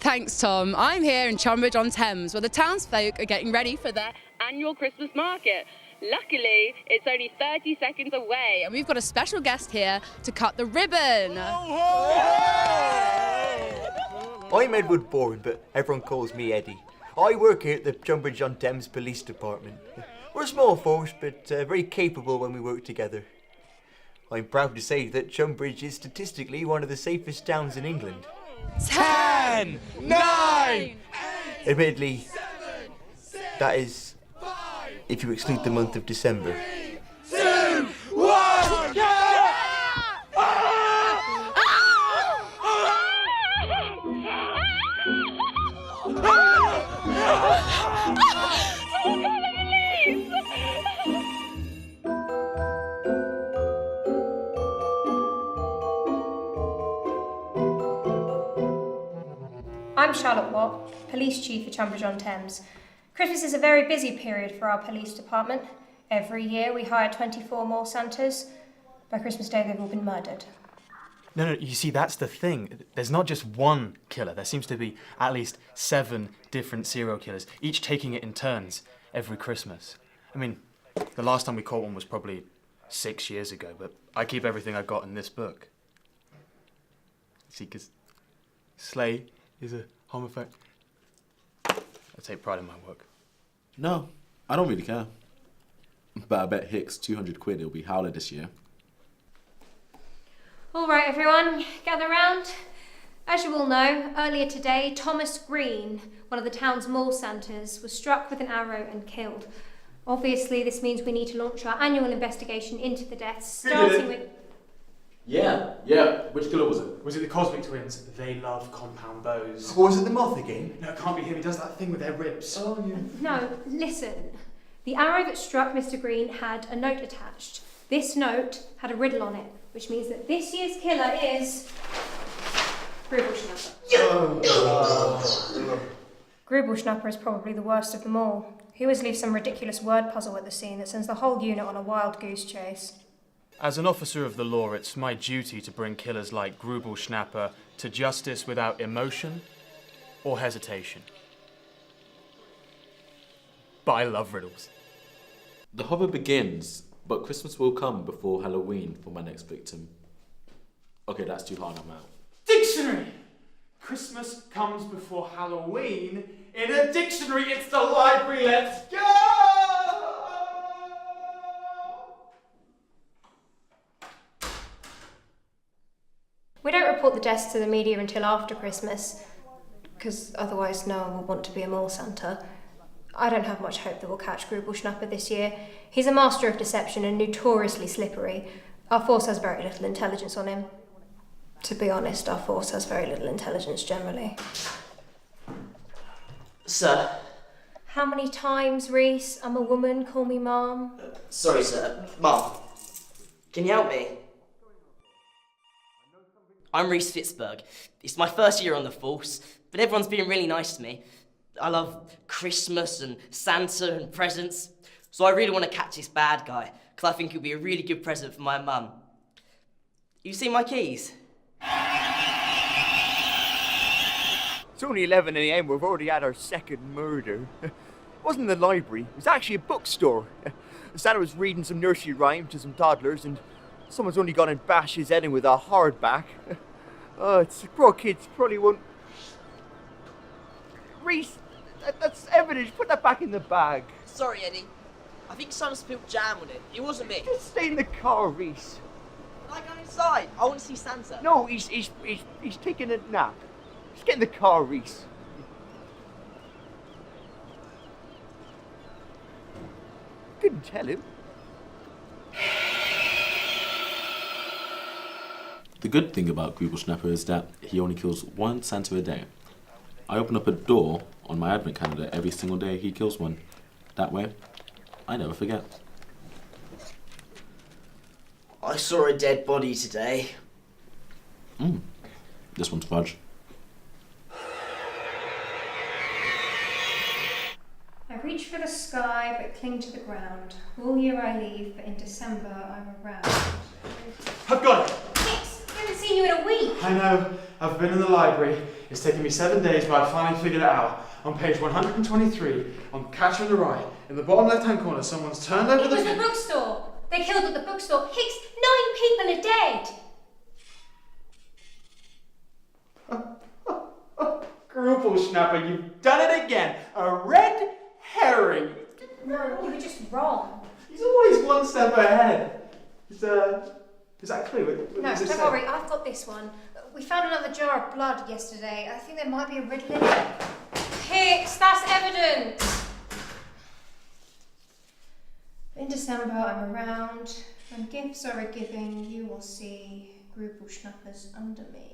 Thanks, Tom. I'm here in Tunbridge-on-Thames, where the townsfolk are getting ready for their annual Christmas market. Luckily, it's only 30 seconds away, and we've got a special guest here to cut the ribbon. I'm Edward Bourne, but everyone calls me Eddie. I work here at the Tunbridge-on-Thames Police Department. We're a small force, but very capable when we work together. I'm proud to say that Tunbridge is statistically one of the safest towns in England. 10, 9, Admittedly, that is if you exclude the month of December. 2, 1, I'm Charlotte Watt, Police Chief for Tunbridge-on-Thames. Christmas is a very busy period for our police department. Every year we hire 24 more Santas. By Christmas Day they've all been murdered. No, you see, that's the thing. There's not just one killer. There seems to be at least 7 different serial killers, each taking it in turns every Christmas. I mean, the last time we caught one was probably 6 years ago, but I keep everything I got in this book. See, because Slay is a homophobe. I take pride in my work. No, I don't really care. But I bet Hicks 200 quid it'll be Howler this year. All right, everyone, gather round. As you all know, earlier today, Thomas Green, one of the town's mall Santas, was struck with an arrow and killed. Obviously, this means we need to launch our annual investigation into the deaths, starting with... Yeah. Which killer was it? Was it the Cosmic Twins? They love compound bows. Or was it the moth again? No, it can't be him. He does that thing with their ribs. Oh, yeah. No, listen. The arrow that struck Mr. Green had a note attached. This note had a riddle on it, which means that this year's killer is... Gruber Snapper. Gruber Snapper is probably the worst of them all. He always leaves some ridiculous word puzzle at the scene that sends the whole unit on a wild goose chase. As an officer of the law, it's my duty to bring killers like Gruber Snapper to justice without emotion or hesitation. But I love riddles. The hover begins, but Christmas will come before Halloween for my next victim. Okay, that's too hard, I'm out. Dictionary! Christmas comes before Halloween. In a dictionary, it's the library. Let's go! We don't report the deaths to the media until after Christmas, because otherwise no one will want to be a mall Santa. I don't have much hope that we'll catch Gruber Snapper this year. He's a master of deception and notoriously slippery. Our force has very little intelligence on him. To be honest, our force has very little intelligence generally. Sir. How many times, Reese? I'm a woman, call me Mom. Sorry, sir. Mom, can you help me? I'm Reese Fitzberg. It's my first year on the force, but everyone's been really nice to me. I love Christmas and Santa and presents, so I really want to catch this bad guy, because I think he'll be a really good present for my mum. You see my keys? It's only 11 a.m. We've already had our second murder. It wasn't in the library. It was actually a bookstore. Santa was reading some nursery rhyme to some toddlers, and someone's only gone and bashed his head in with a hardback. Oh, it's poor kids. Probably won't. Reese, that's evidence. Put that back in the bag. Sorry, Eddie. I think someone spilled jam on it. It wasn't me. Just stay in the car, Reese. Can I go inside? I want to see Santa. No, he's taking a nap. Just get in the car, Reese. Couldn't tell him. The good thing about Gruber Snapper is that he only kills one Santa a day. I open up a door on my advent calendar every single day he kills one. That way, I never forget. I saw a dead body today. This one's fudge. I reach for the sky but cling to the ground. All year I leave, but in December I'm around. I've got it! Hicks, go and see taken you in a week. I know. I've been in the library. It's taken me 7 days, but I finally figured it out. On page 123, on Catcher in the Rye, in the bottom left-hand corner, someone's turned over It was the bookstore. They killed at the bookstore. Hicks, 9 people are dead. Gruber Snapper, you've done it again. A red herring. No, you were just wrong. He's always one step ahead. Is that clear? What No, does it don't say? worry, I've got this one. We found another jar of blood yesterday. I think there might be a riddle in it. Hicks, that's evidence. In December, I'm around. When gifts are a giving, you will see Gruber Snappers under me.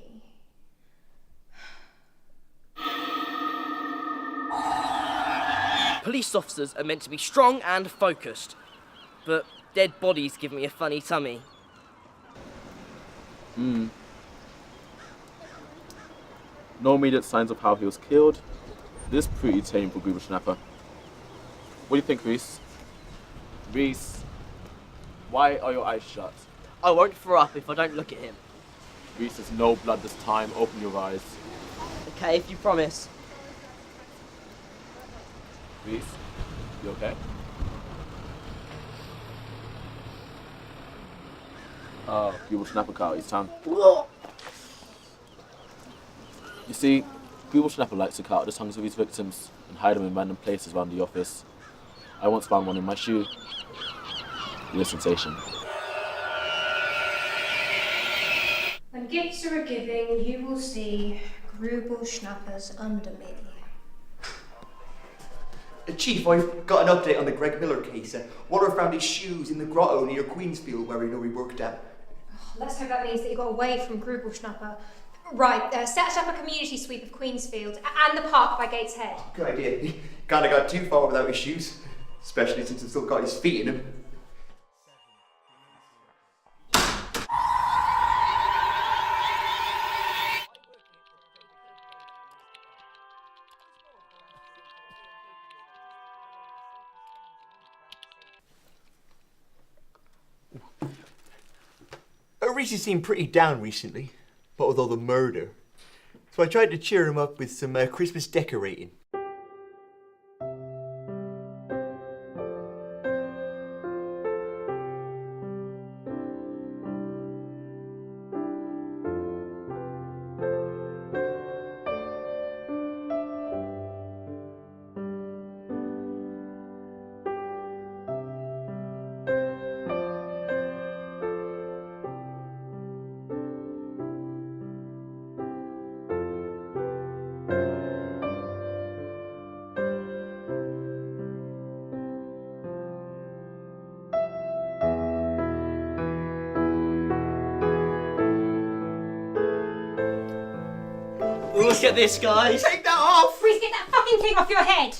Police officers are meant to be strong and focused, but dead bodies give me a funny tummy. No immediate signs of how he was killed. This is pretty tame for Gruber Snapper. What do you think, Reese? Reese, why are your eyes shut? I won't throw up if I don't look at him. Reese, there's no blood this time. Open your eyes. Okay, if you promise. Reese, you okay? Gruber Snapper cut out his tongue. You see, Gruber Snapper likes to cut out the tongues of his victims and hide them in random places around the office. I once found one in my shoe. Real sensation. When gifts are a giving, you will see Gruber Snappers under me. Chief, I've got an update on the Greg Miller case. Waller found his shoes in the grotto near Queensfield, where we know he worked at. Let's hope that means that you got away from Gruber Snapper. Right, set up a community sweep of Queensfield and the park by Gateshead. Head. Good idea. He kinda got too far without his shoes, especially since he's still got his feet in him. Reese seemed pretty down recently, but with all the murder. So I tried to cheer him up with some Christmas decorating. Look at this, guys. Take that off! Please get that fucking thing off your head!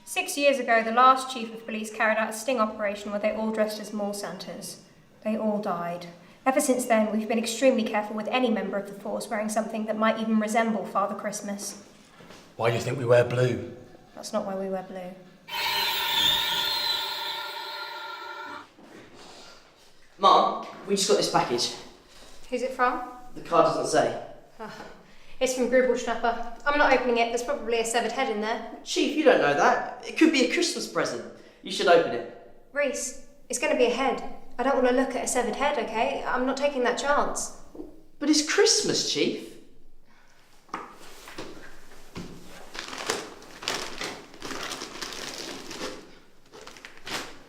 6 years ago, the last chief of police carried out a sting operation where they all dressed as mall Santas. They all died. Ever since then, we've been extremely careful with any member of the force wearing something that might even resemble Father Christmas. Why do you think we wear blue? That's not why we wear blue. Mum, we just got this package. Who's it from? The card doesn't say. It's from Gruber Snapper. I'm not opening it. There's probably a severed head in there. Chief, you don't know that. It could be a Christmas present. You should open it. Reese, it's going to be a head. I don't want to look at a severed head, okay? I'm not taking that chance. But it's Christmas, Chief.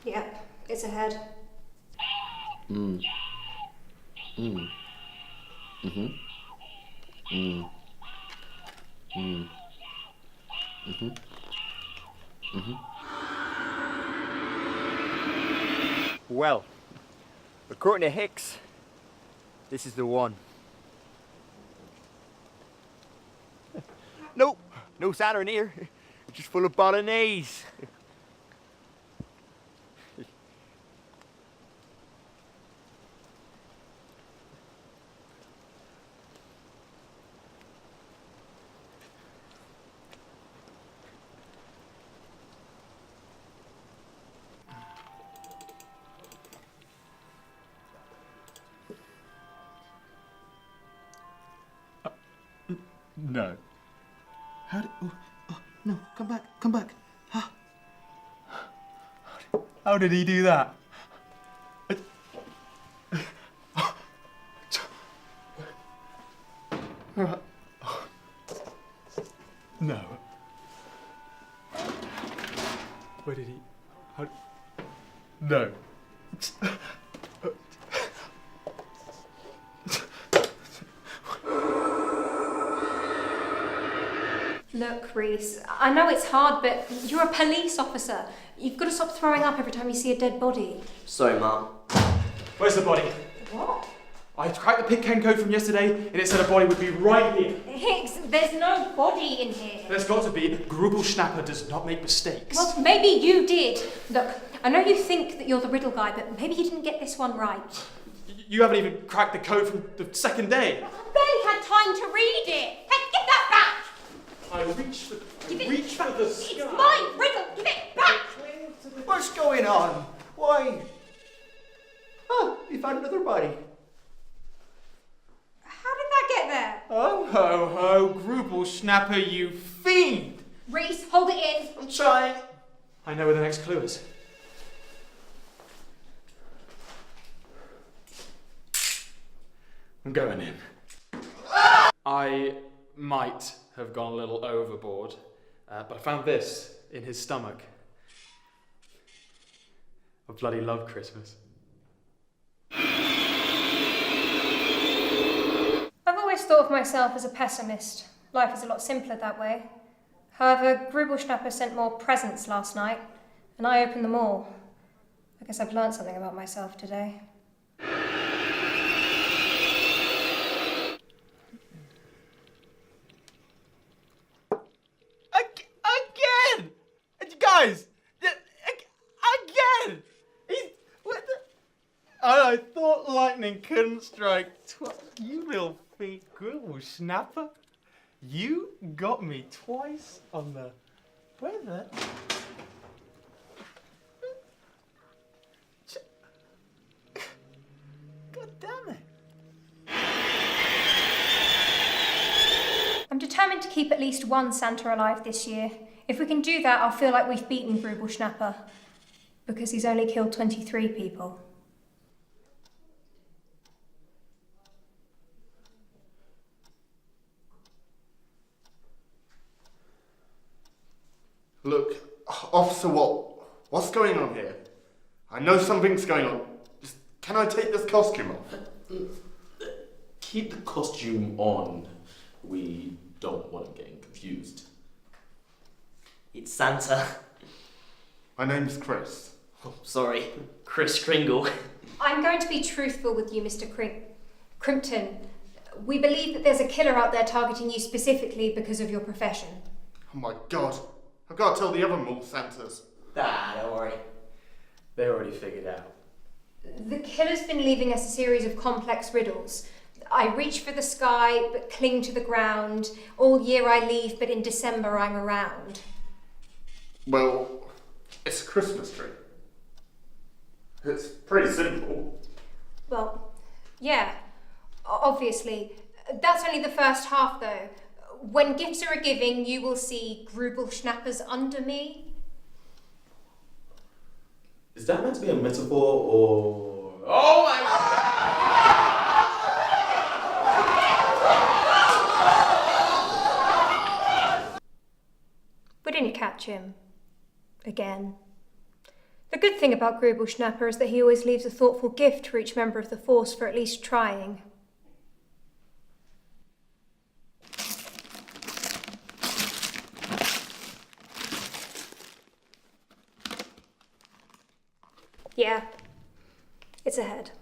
Yep, it's a head. Well, according to Hicks, this is the one. Nope, no Saturn here. It's just full of bolognese. No. How did... Oh, no, come back. How did he do that? No. Where did he... How... No. Look, Reese, I know it's hard, but you're a police officer. You've got to stop throwing up every time you see a dead body. Sorry, Mum. Where's the body? What? I tracked the pig can code from yesterday, and it said a body would be right here. Hicks, there's no body in here. There's got to be. Gruber Snapper does not make mistakes. Well, maybe you did. Look, I know you think that you're the riddle guy, but maybe you didn't get this one right. You haven't even cracked the code from the second day. I barely had time to read it. Hey, give that back! I reached for the It's sky. my riddle! Give it back! What's going on? Why? Oh, we found another body. How did that get there? Oh, ho, ho, Gruber Snapper, you fiend! Reese, hold it in. I'm trying. I know where the next clue is. I'm going in. I might have gone a little overboard, but I found this in his stomach. I bloody love Christmas. I've always thought of myself as a pessimist. Life is a lot simpler that way. However, Gruber Snapper sent more presents last night, and I opened them all. I guess I've learned something about myself today. Again! Guys! Again! I thought lightning couldn't strike twice. You little fake Gruber Snapper. You got me twice on the weather. God damn it. I'm determined to keep at least one Santa alive this year. If we can do that, I'll feel like we've beaten Gruber Snapper. Because he's only killed 23 people. Look, Officer, what's going on here? I know something's going on. Just, can I take this costume off? Keep the costume on. We don't want him getting confused. It's Santa. My name's Chris. Oh, sorry, Chris Kringle. I'm going to be truthful with you, Mr. Crimpton. We believe that there's a killer out there targeting you specifically because of your profession. Oh my god. I've got to tell the other mall Santas. Don't worry. They already figured out. The killer's been leaving us a series of complex riddles. I reach for the sky, but cling to the ground. All year I leave, but in December I'm around. Well, it's a Christmas tree. It's pretty simple. Well, yeah, obviously. That's only the first half, though. When gifts are a-giving, you will see Gruber Snappers under me. Is that meant to be a metaphor or... Oh my God! We didn't catch him. Again. The good thing about Gruber Snapper is that he always leaves a thoughtful gift for each member of the force for at least trying. Yeah, it's ahead.